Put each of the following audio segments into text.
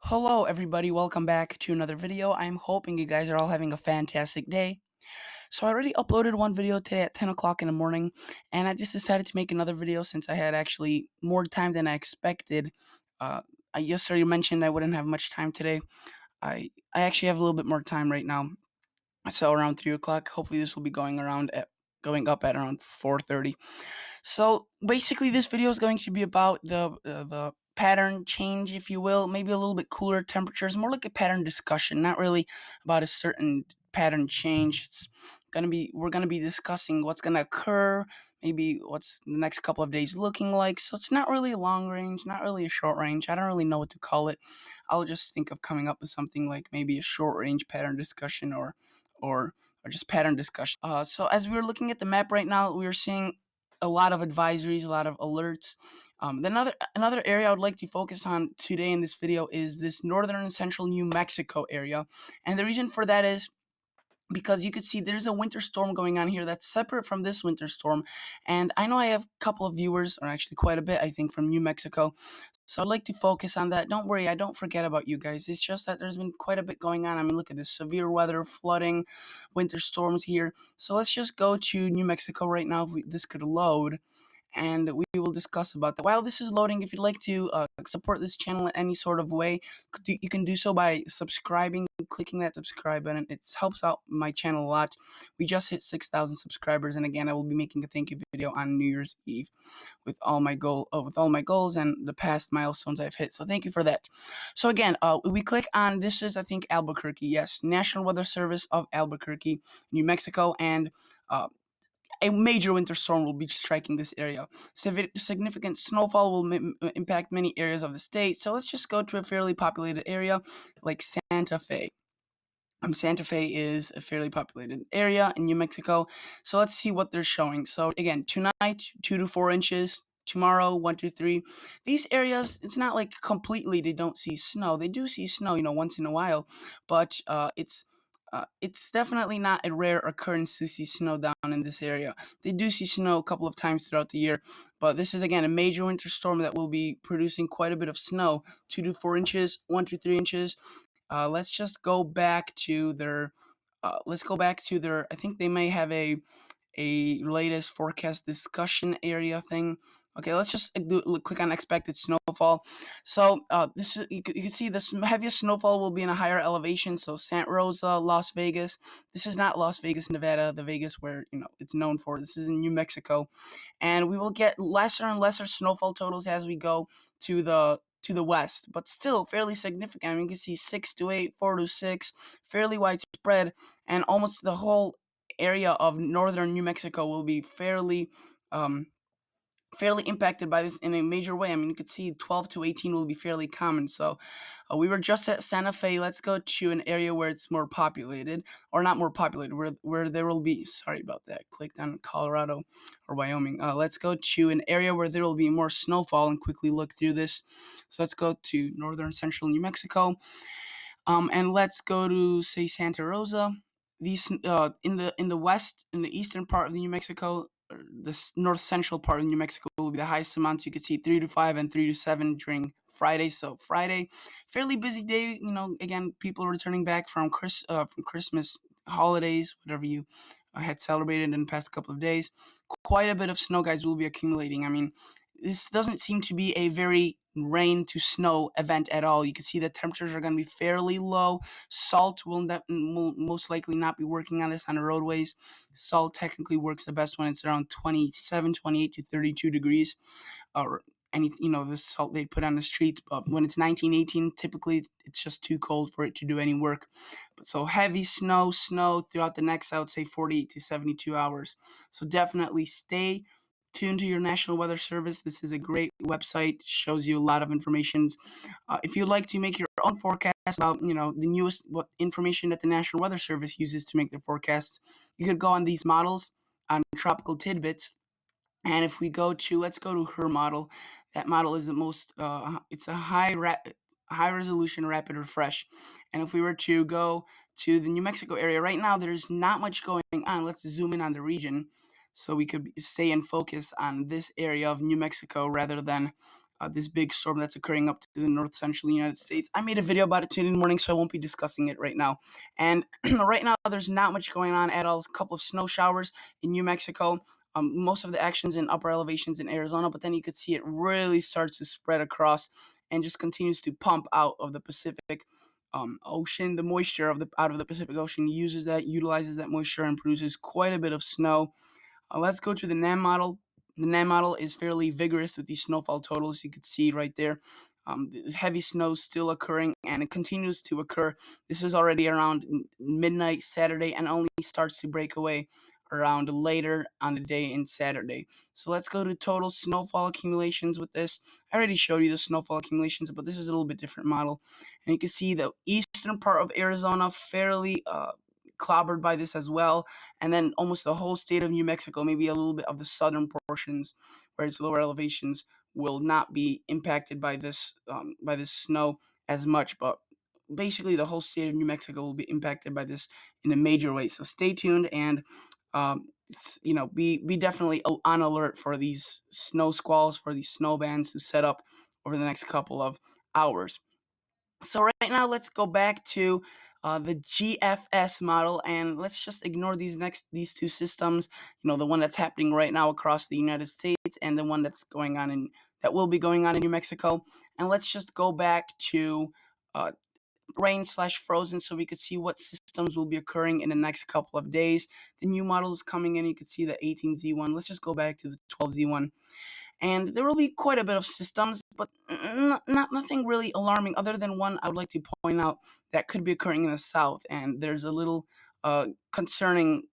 Hello everybody, welcome back to another video. I'm hoping you guys are all having a fantastic day. So I already uploaded one video today at 10 o'clock in the morning, and I just decided to make another video since I had actually more time than I expected. I yesterday mentioned I wouldn't have much time today. I actually have a little bit more time right now. So around 3 o'clock, hopefully this will be going up at around 4:30. So basically, this video is going to be about the pattern change, if you will, maybe a little bit cooler temperatures, more like a pattern discussion, not really about a certain pattern change. It's gonna be We're gonna be discussing what's gonna occur, maybe what's the next couple of days looking like. So it's not really a long range, not really a short range. I don't really know what to call it. I'll just think of coming up with something like maybe a short range pattern discussion or or just pattern discussion. So as we were looking at the map right now, we were seeing a lot of advisories, a lot of alerts. Then another area I would like to focus on today in this video is this northern and central New Mexico area, and the reason for that is because you could see there's a winter storm going on here that's separate from this winter storm. And I know I have a couple of viewers, or actually quite a bit, I think, from New Mexico. So I'd like to focus on that. Don't worry, I don't forget about you guys. It's just that there's been quite a bit going on. I mean, look at this severe weather, flooding, winter storms here. So let's just go to New Mexico right now if this could load, and we will discuss about that. While this is loading, if you'd like to support this channel in any sort of way, you can do so by subscribing, clicking that subscribe button. It helps out my channel a lot. We just hit 6,000 subscribers, and again, I will be making a thank you video on New Year's Eve with all my goals and the past milestones I've hit. So thank you for that. So again, we click on this is I think Albuquerque. Yes, National Weather Service of Albuquerque, New Mexico, and uh, a major winter storm will be striking this area. Significant snowfall will impact many areas of the state. So let's just go to a fairly populated area like Santa Fe. Santa Fe is a fairly populated area in New Mexico. So let's see what they're showing. So again, tonight, 2 to 4 inches. Tomorrow, 1 to 3. These areas, it's not like completely they don't see snow. They do see snow, once in a while, but it's definitely not a rare occurrence to see snow down in this area. They do see snow a couple of times throughout the year, but this is again a major winter storm that will be producing quite a bit of snow, 2 to 4 inches, 1 to 3 inches. Let's just go back to their. Let's go back to their. I think they may have a latest forecast discussion area thing. Okay, let's just click on expected snowfall. So this is you can see this heaviest snowfall will be in a higher elevation. So Santa Rosa, Las Vegas. This is not Las Vegas, Nevada, the Vegas where it's known for. This is in New Mexico, and we will get lesser and lesser snowfall totals as we go to the west, but still fairly significant. I mean, you can see 6 to 8, 4 to 6, fairly widespread, and almost the whole area of northern New Mexico will be um, fairly impacted by this in a major way. I mean, you could see 12 to 18 will be fairly common. So we were just at Santa Fe. Let's go to an area where it's more populated, or not more populated, where there will be. Sorry about that. Clicked on Colorado or Wyoming. Let's go to an area where there will be more snowfall and quickly look through this. So let's go to northern central New Mexico. And let's go to say Santa Rosa. These in the west, in the eastern part of the New Mexico, or the north central part of New Mexico will be the highest amounts. You could see 3 to 5 and 3 to 7 during Friday. So Friday, fairly busy day. Again, people returning back from Christmas holidays, whatever you had celebrated in the past couple of days. Quite a bit of snow, guys, will be accumulating. I mean, this doesn't seem to be a very rain to snow event at all. You can see the temperatures are going to be fairly low. Salt will most likely not be working on this on the roadways. Salt technically works the best when it's around 27, 28 to 32 degrees, or the salt they put on the streets. But when it's 19, 18, typically it's just too cold for it to do any work. But so heavy snow throughout the next, I would say, 48 to 72 hours. So definitely stay tuned to your National Weather Service. This is a great website, shows you a lot of information. If you'd like to make your own forecast about the newest what information that the National Weather Service uses to make their forecasts, you could go on these models on Tropical Tidbits. And if we go to, let's go to her model. That model is the most. It's a high resolution rapid refresh. And if we were to go to the New Mexico area right now, there's not much going on. Let's zoom in on the region so we could stay and focus on this area of New Mexico rather than this big storm that's occurring up to the north central United States. I made a video about it today in the morning, so I won't be discussing it right now. And right now, there's not much going on at all. There's a couple of snow showers in New Mexico. Most of the actions in upper elevations in Arizona, but then you could see it really starts to spread across and just continues to pump out of the Pacific Ocean. The moisture of the out of the Pacific Ocean utilizes that moisture, and produces quite a bit of snow. Let's go to the NAM model. The NAM model is fairly vigorous with these snowfall totals. You can see right there. Heavy snow still occurring, and it continues to occur. This is already around midnight Saturday, and only starts to break away around later on the day in Saturday. So let's go to total snowfall accumulations with this. I already showed you the snowfall accumulations, but this is a little bit different model. And you can see the eastern part of Arizona fairly clobbered by this as well, and then almost the whole state of New Mexico, maybe a little bit of the southern portions where it's lower elevations, will not be impacted by this snow as much, but basically the whole state of New Mexico will be impacted by this in a major way. So stay tuned, and be definitely on alert for these snow squalls, for these snow bands to set up over the next couple of hours. So right now, let's go back to the GFS model, and let's just ignore these two systems. The one that's happening right now across the United States, and the one that will be going on in New Mexico. And let's just go back to uh, rain/frozen, so we could see what systems will be occurring in the next couple of days. The new model is coming in. You could see the 18Z1. Let's just go back to the 12Z1. And there will be quite a bit of systems, but nothing really alarming, other than one I would like to point out that could be occurring in the south, and there's a little concerning,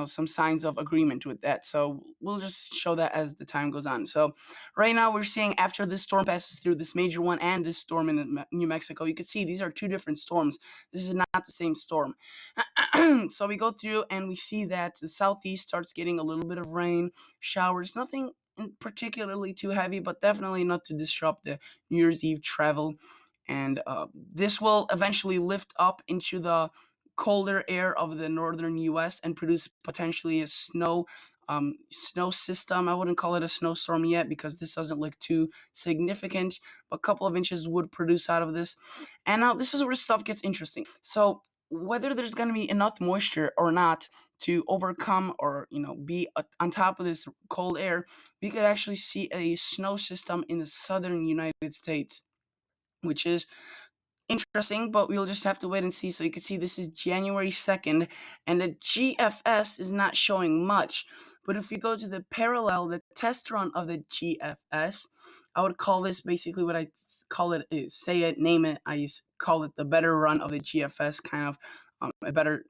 some signs of agreement with that. So we'll just show that as the time goes on. So right now, we're seeing, after this storm passes through, this major one and this storm in New Mexico, you can see these are two different storms. This is not the same storm. So we go through and we see that the southeast starts getting a little bit of rain, showers, nothing particularly too heavy, but definitely not to disrupt the New Year's Eve travel. And this will eventually lift up into the colder air of the northern U.S. and produce potentially a snow system. I wouldn't call it a snowstorm yet, because this doesn't look too significant. But a couple of inches would produce out of this. And now this is where stuff gets interesting. So whether there's going to be enough moisture or not to overcome, or be on top of this cold air, we could actually see a snow system in the southern United States, which is interesting, but we'll just have to wait and see. So you can see this is January 2nd, and the GFS is not showing much. But if you go to the test run of the GFS, I would call this basically what I call it is, say it, name it. I call it the better run of the GFS, kind of a better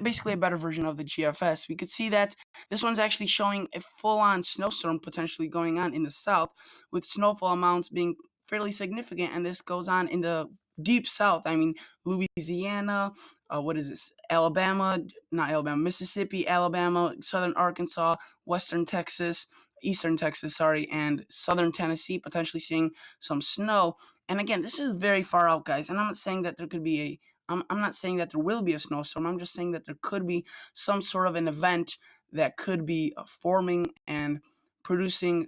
basically a better version of the GFS. We could see that this one's actually showing a full-on snowstorm potentially going on in the south, with snowfall amounts being fairly significant, and this goes on in the deep south. I mean, Louisiana, what is this? Alabama, not Alabama, Mississippi, Alabama, southern Arkansas, western Texas, eastern Texas, sorry, and southern Tennessee, potentially seeing some snow. And again, this is very far out, guys, and I'm not saying that there could be I'm not saying that there will be a snowstorm. I'm just saying that there could be some sort of an event that could be forming and producing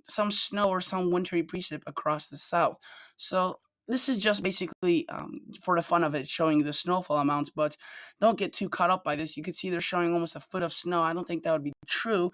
some snow or some wintry precip across the south. So this is just basically for the fun of it, showing the snowfall amounts, but don't get too caught up by this. You can see they're showing almost a foot of snow. I don't think that would be true.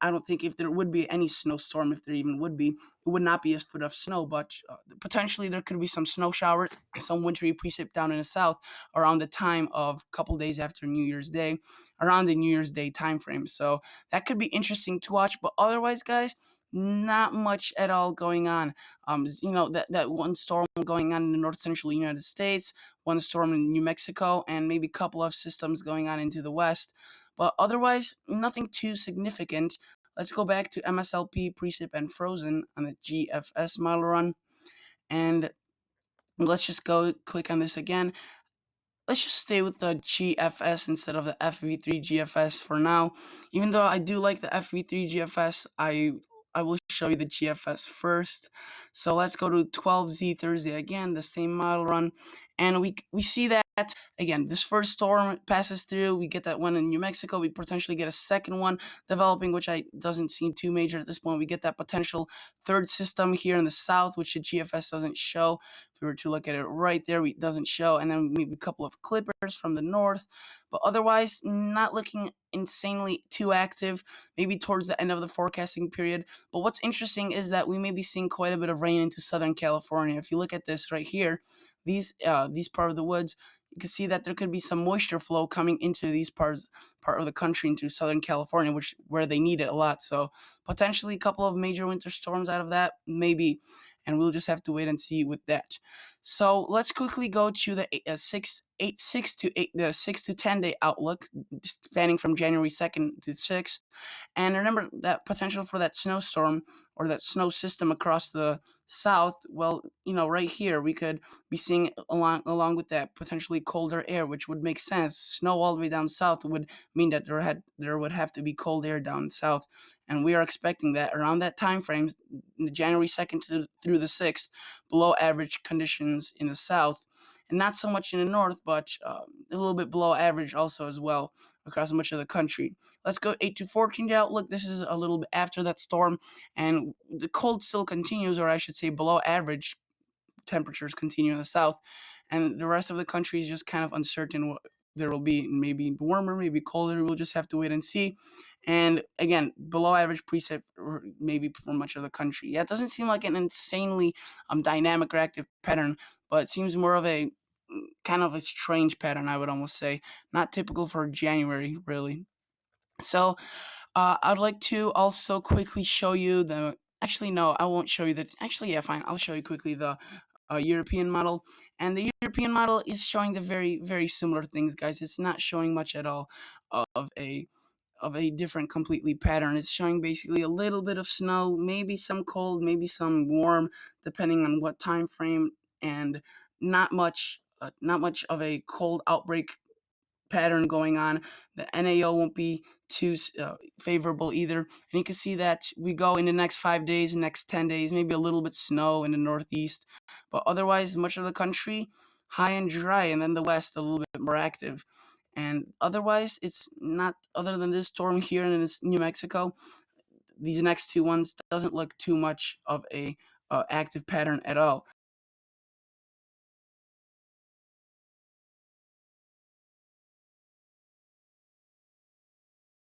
I don't think if there would be any snowstorm, if there even would be, it would not be a foot of snow, but potentially there could be some snow showers, some wintry precip down in the south around the time of a couple days after New Year's Day, around the New Year's Day time frame. So that could be interesting to watch, but otherwise, guys, not much at all going on. That one storm going on in the north central United States, one storm in New Mexico, and maybe a couple of systems going on into the west. But otherwise, nothing too significant. Let's go back to MSLP, precip, and frozen on the GFS model run. And let's just go click on this again. Let's just stay with the GFS instead of the FV3 GFS for now. Even though I do like the FV3 GFS, I I will show you the GFS first. So let's go to 12Z Thursday again, the same model run, and we see that again. This first storm passes through. We get that one in New Mexico. We potentially get a second one developing, which I doesn't seem too major at this point. We get that potential third system here in the south, which the GFS doesn't show. If we were to look at it right there, it doesn't show, and then maybe a couple of clippers from the north, but otherwise not looking insanely too active. Maybe towards the end of the forecasting period. But what's interesting is that we may be seeing quite a bit of rain into Southern California. If you look at this right here, these part of the woods, you can see that there could be some moisture flow coming into these part of the country into Southern California, which where they need it a lot. So potentially a couple of major winter storms out of that, maybe, and we'll just have to wait and see with that. So let's quickly go to the 6 to 10 day outlook, spanning from January 2nd to 6th. And remember that potential for that snowstorm or that snow system across the south. Well, right here we could be seeing along with that potentially colder air, which would make sense. Snow all the way down south would mean that there would have to be cold air down south, and we are expecting that around that time frame, January 2nd through the 6th, below average conditions in the south, and not so much in the north, but a little bit below average also as well across much of the country. Let's go 8 to 14 day outlook. This is a little bit after that storm, and the cold still continues, or I should say below average temperatures continue in the south, and the rest of the country is just kind of uncertain what there will be. Maybe warmer, maybe colder. We'll just have to wait and see. And again, below average preset maybe for much of the country. Yeah, it doesn't seem like an insanely dynamic or active pattern, but it seems more of a kind of a strange pattern, I would almost say. Not typical for January, really. So I'd like to also quickly show you the. Actually, no, I won't show you the. Actually, yeah, fine. I'll show you quickly the European model, and the European model is showing the very similar things, guys. It's not showing much at all of a different completely pattern. It's showing basically a little bit of snow, maybe some cold, maybe some warm, depending on what time frame, and not much of a cold outbreak pattern going on. The NAO won't be too favorable either. And you can see that we go in the next 5 days, next 10 days, maybe a little bit snow in the northeast, but otherwise much of the country high and dry, and then the west a little bit more active. And otherwise, it's not, other than this storm here in New Mexico, these next two ones doesn't look too much of a active pattern at all.